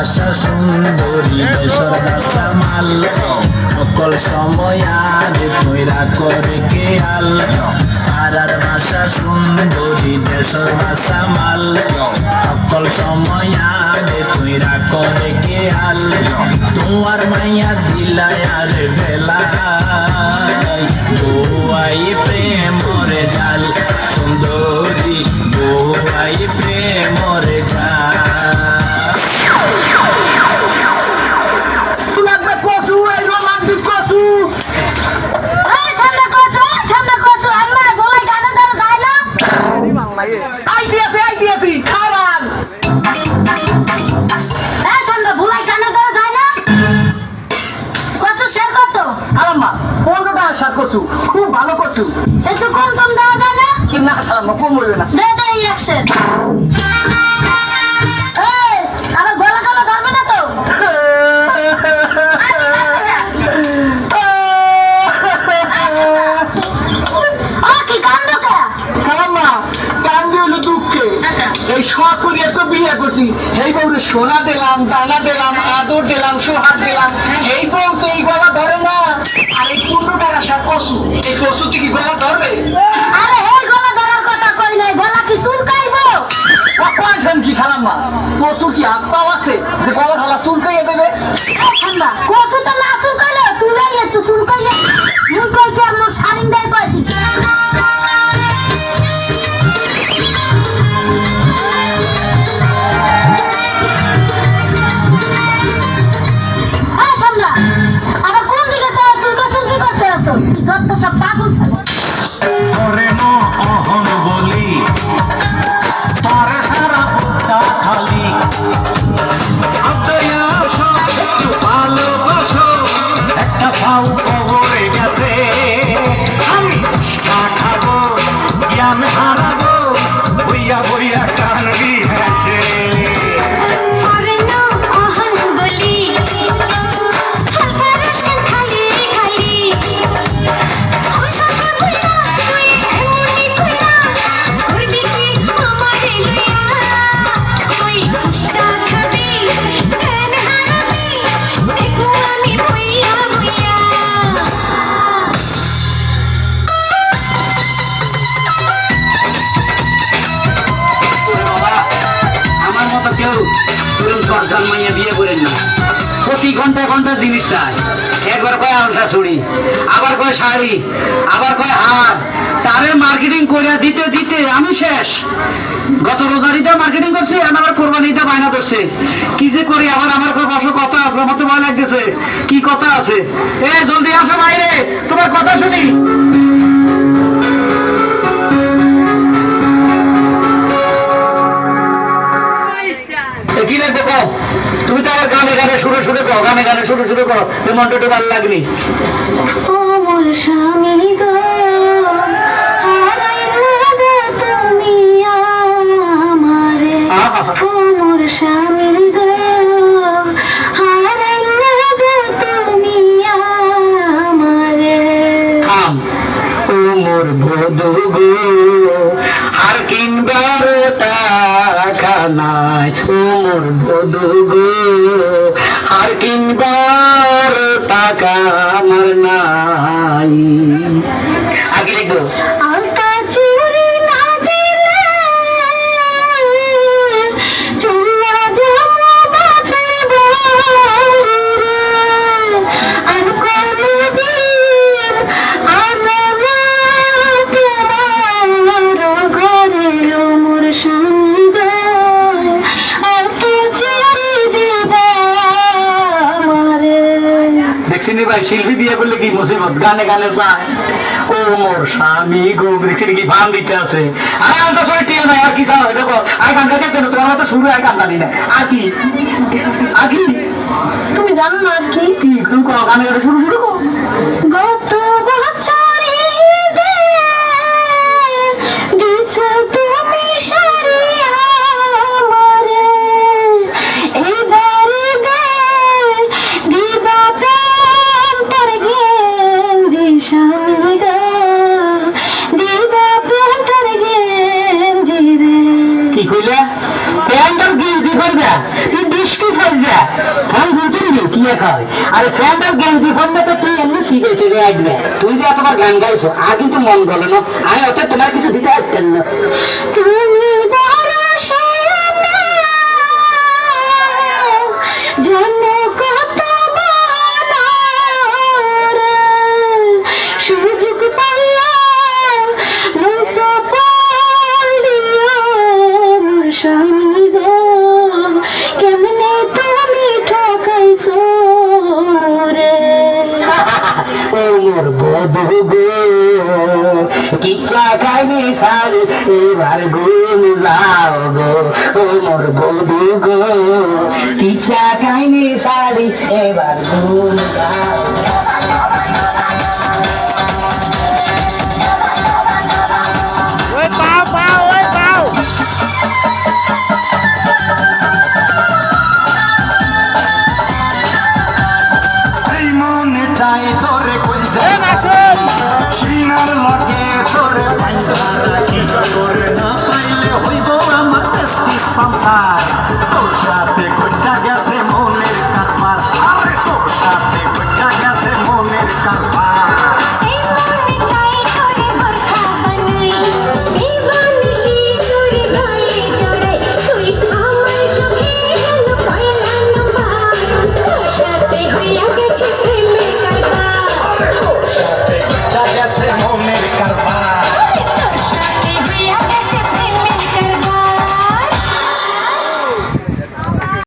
ভাষা সুন্দরী দেশর ভাষা মাল সকল সময় আগে কইরা করে কেয়াল সারার ভাষা সুন্দরী দেশর ভাষা মাল সকল সময় আগে কইরা করে কেয়াল তোমার মাইয়া দিলাই আর ভেলাই বউয়াই প্রেমরে জাল সুন্দরী বউয়াই প্রেমরে জাল খুব ভালো করছু একটু কম কম দেওয়া যায় না কি না খালাম কম বলবে না দেটাই অ্যাকশন এই আমার গলা গলা ধরবে না তো কি কান্দ কে খালাম্মা কান্দি হলো দুঃখে এই শখ করে এত বিয়ে করছি এই বউরে সোনা দিলাম দানা দিলাম আদর দিলাম সোহাগ দিলাম এই বউ তো এই গলা ধরে না আর এই 15 টাকা শাক কসু এই কসুতে কি গলা ধরবে আরে এই গলা ধরার কথা কই নাই গলা কি চুলকাইবো কয়জন কি খালাম্মা কসুর কি হাত পাও আছে যে গলা ঢালা চুলকাইয়ে দেবে ঠান্ডা কসু তো না চুলকাইলে তুই একটু চুলকাইয়ে চুলকাইতে আমার শালিন দেয় কয় কি যত সব পাগল সরে ন অহন বলি সারে সারা বুকটা খালি আদয়াশো একটু ভালোবাসো একটা পাও কবরে গেছে আমি উষ্টা খাবো জ্ঞান হারাবো বইয়া বইয়া কানবি হেসে প্রতি ঘন্টা ঘন্টা জিনিস চাই একবার কয় আলতা ছুড়ি আবার কয় শাড়ি আবার কয় হাত তারে মার্কেটিং করে দিতে দিতে আমি শেষ গত রোজারিতে মার্কেটিং করছি আর আবার কোরবানিতে বায়না করছে কি যে করি আবার আমার বসো কথা আছে আমার তো ভয় লাগতেছে কি কথা আছে এ জলদি আসো বাইরে তোমার কথা শুনি কি লাগবে কো তুমি তো আবার গানে গানে সুরে সুরে কো গানে গানে সুরে সুরে কো তোমার মনটা ভালো লাগনি ও মোর স্বামী গো হারাইলা গো তুমি আমারে ও মোর স্বামী গো হারাইলা গো তুমি আমারে থাম ও মোর বধু গো আর কিনবার টাকা নাই ও মোর বধু গো আর কিনবার টাকা আমার নাই আগে লিখবো আলতা চুরি না দিলে চুলা জামু বাতের বাড়ি আর কোনদিন আনা তোমার ঘরের মোর সঙ্গ আলতা চুরি দিবা আমারে দেখছিনি ভাই শিল্পী বিয়ে করলে কি মুসিবত গানে গানে যায় ও মোর স্বামী গো দেখছিনি কি ভান দিতে আছে আর আমি তো সত্যি না আর কি চাও দেখো আর গানটা দেখতে না তোমার তো শুরু হয় গানটা দিনে আর কি তুমি জানো না আর কি কি তুমি গানে গানে শুরু শুরু করো গত বছরে দিছো তুমি সারিয়া আমারে এইবারে দিবা প্যান্টার গেঞ্জি স্বামী গো দিবা প্যান্টার গেঞ্জি রে কি কইলে প্যান্টার গেঞ্জি করবে তুই বৃষ্টি সাইজা ইয়ে খাওয়াই আর প্যান্ট আর গেঞ্জি পরলে তো তুই এমনি শিখে শিখে আসবে তুই যে এতবার গান গাইছো আর কিন্তু মন গলো না আমি অত তোমার কিছু দিতে পারতেন না তুমি বরসানা জানো কত বানারে সুযোগ পাইয়া মুসা পড়িয়া মোর স্বামী গো কেমনে তুমি ঠকাইছো রে ও মোর বধু গো কিচ্ছা খাইনি সারি এবার ঘুম যাও গো ও মোর বধু গো কিচ্ছা খাইনি সারি এবার ঘুম যাও এই মনে চাই তোরে কইছে সিনার লগে তোরে পাইন্দা রাখি তোরে না পাইলে হইব আমার টেস্টি সংসার তোর সাথে কইটা গেছে মনের কারবার আরে তোর সাথে কইটা গেছে মনের কারবার এই মনে চাই তোরে বরখা বানাই এই বানিশি তোরে গায়ে জড়াই তুই আমার চোখে যেন পয়লা নাম্বার তোর সাথে হইয়া গেছে প্রেমের কারবার তোর সাথে কইটা গেছে মনের কারবার